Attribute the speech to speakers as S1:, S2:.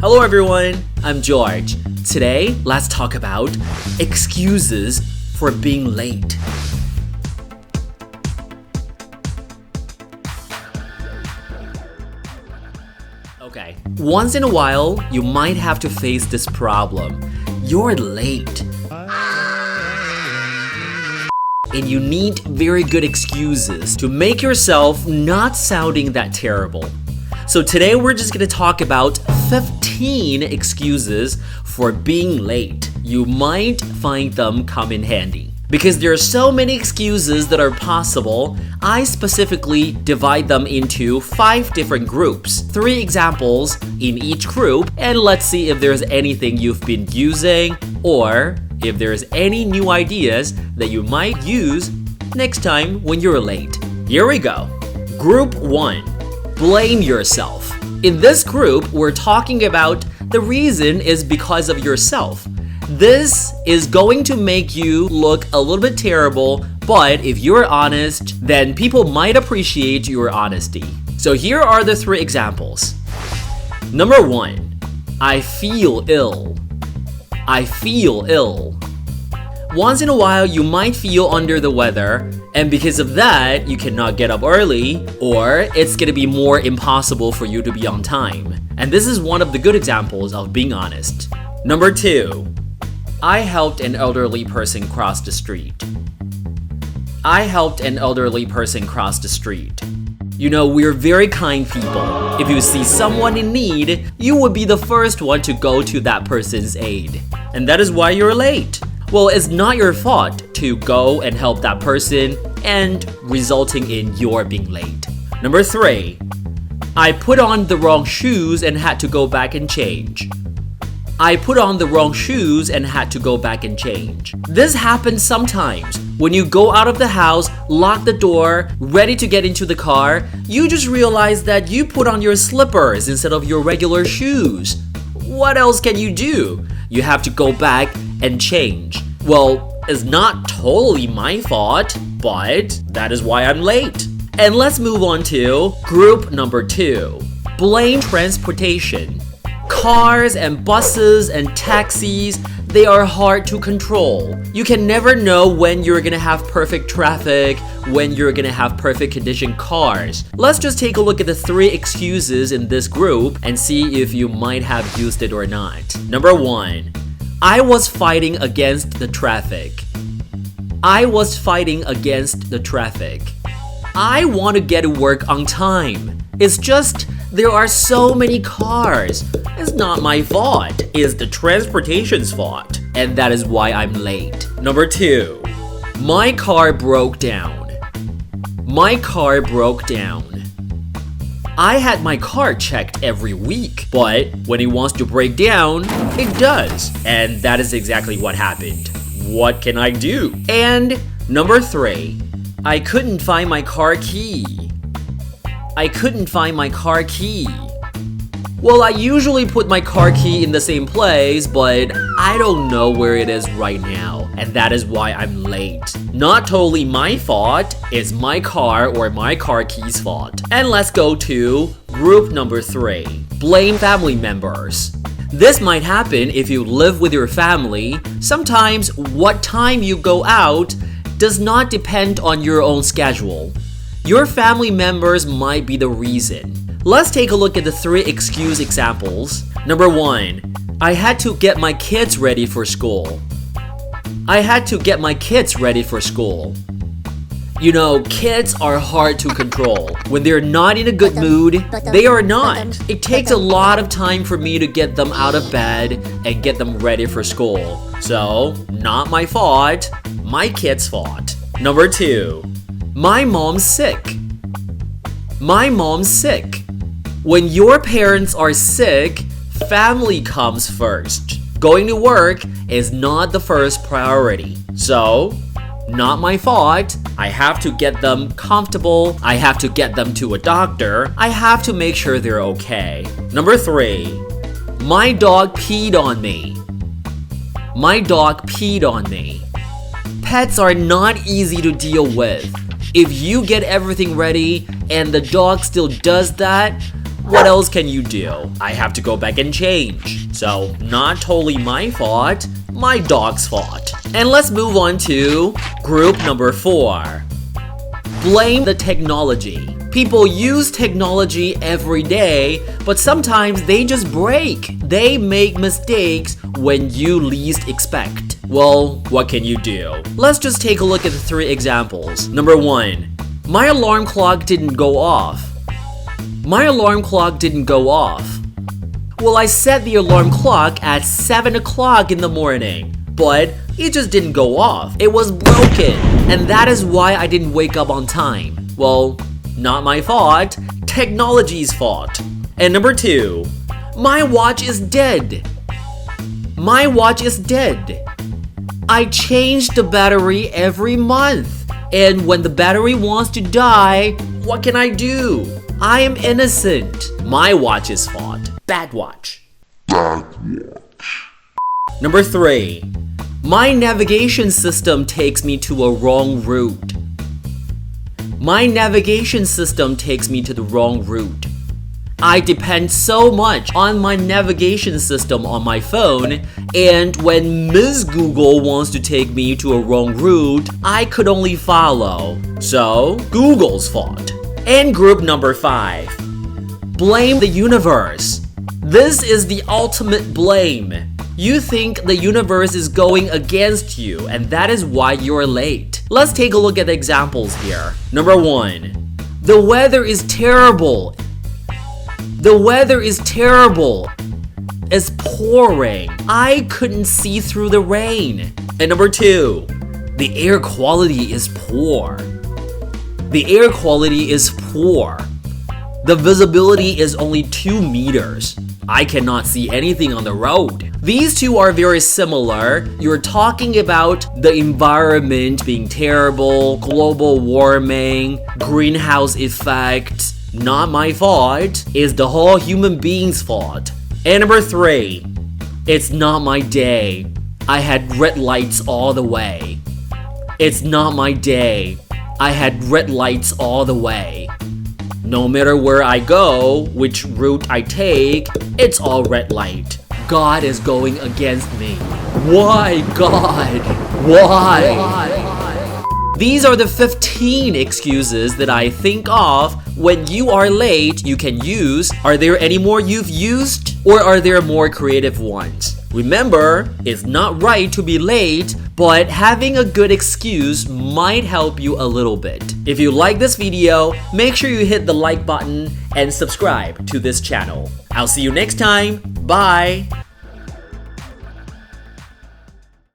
S1: Hello everyone, I'm George. Today, let's talk about excuses for being late. Okay, once in a while, you might have to face this problem. You're late. And you need very good excuses to make yourself not sounding that terrible. So today we're just going to talk about 15 excuses for being late. You might find them come in handy. Because there are so many excuses that are possible, I specifically divide them into 5 different groups. 3 examples in each group, and let's see if there's anything you've been using or if there's any new ideas that you might use next time when you're late. Here we go. Group 1. Blame yourself. In this group, we're talking about the reason is because of yourself. This is going to make you look a little bit terrible, but if you're honest, then people might appreciate your honesty. So here are the 3 examples. Number 1, I feel ill. I feel ill. Once in a while, you might feel under the weather, and because of that, you cannot get up early, or it's gonna be more impossible for you to be on time. And this is one of the good examples of being honest. Number 2, I helped an elderly person cross the street. I helped an elderly person cross the street. You know, we're very kind people. If you see someone in need, you would be the first one to go to that person's aid. And that is why you're late. Well, it's not your fault to go and help that person and resulting in your being late. Number 3, I put on the wrong shoes and had to go back and change. I put on the wrong shoes and had to go back and change. This happens sometimes. When you go out of the house, lock the door, ready to get into the car, you just realize that you put on your slippers instead of your regular shoes. What else can you do? You have to go back and change. Well, it's not totally my fault, but that is why I'm late. And let's move on to group number 2. Blame transportation. Cars and buses and taxis, they are hard to control. You can never know when you're gonna have perfect traffic, when you're gonna have perfect condition cars. Let's just take a look at the 3 excuses in this group and see if you might have used it or not. Number 1, I was fighting against the traffic. I was fighting against the traffic. I want to get to work on time. It's just there are so many cars. It's not my fault. It's the transportation's fault. And that is why I'm late. Number 2, my car broke down. My car broke down. I had my car checked every week, but when it wants to break down, it does. And that is exactly what happened. What can I do? And number 3, I couldn't find my car key. I couldn't find my car key. Well, I usually put my car key in the same place, but I don't know where it is right now. And that is why I'm late. Not totally my fault, it's my car or my car key's fault. And let's go to group number 3. Blame family members. This might happen if you live with your family. Sometimes what time you go out does not depend on your own schedule. Your family members might be the reason. Let's take a look at the 3 excuse examples. Number 1, I had to get my kids ready for school. I had to get my kids ready for school. You know, kids are hard to control. When they're not in a good mood, they are not. It takes a lot of time for me to get them out of bed and get them ready for school. So, not my fault, my kid's fault. Number 2, my mom's sick. My mom's sick. When your parents are sick, family comes first. Going to work is not the first priority. So, not my fault. I have to get them comfortable. I have to get them to a doctor. I have to make sure they're okay. Number 3, my dog peed on me. My dog peed on me. Pets are not easy to deal with. If you get everything ready and the dog still does that, what else can you do? I have to go back and change. So, not totally my fault, my dog's fault. And let's move on to group number 4. Blame the technology. People use technology every day, but sometimes they just break. They make mistakes when you least expect. Well, what can you do? Let's just take a look at the 3 examples. Number 1. My alarm clock didn't go off. My alarm clock didn't go off. Well, I set the alarm clock at 7 o'clock in the morning, but it just didn't go off. It was broken, and that is why I didn't wake up on time. Well, not my fault, technology's fault. And number 2, my watch is dead. My watch is dead. I change the battery every month, and when the battery wants to die, what can I do? I am innocent. My watch's fault. Bad watch.
S2: Bad watch.
S1: Number 3, my navigation system takes me to a wrong route. My navigation system takes me to the wrong route. I depend so much on my navigation system on my phone, and when Ms. Google wants to take me to a wrong route, I could only follow. So, Google's fault. And group number 5. Blame the universe. This is the ultimate blame. You think the universe is going against you, and that is why you're late. Let's take a look at the examples here. Number 1. The weather is terrible. The weather is terrible. It's pouring. I couldn't see through the rain. And number 2. The air quality is poor. The air quality is poor. The visibility is only 2 meters. I cannot see anything on the road. These 2 are very similar. You're talking about the environment being terrible, global warming, greenhouse effect. Not my fault. It's the whole human being's fault. And number 3, it's not my day. I had red lights all the way. It's not my day. I had red lights all the way. No matter where I go, which route I take, it's all red light. God is going against me. Why, God? Why? These are the 15 excuses that I think of when you are late you can use. Are there any more you've used? Or are there more creative ones? Remember, it's not right to be late, but having a good excuse might help you a little bit. If you like this video, make sure you hit the like button and subscribe to this channel. I'll see you next time. Bye!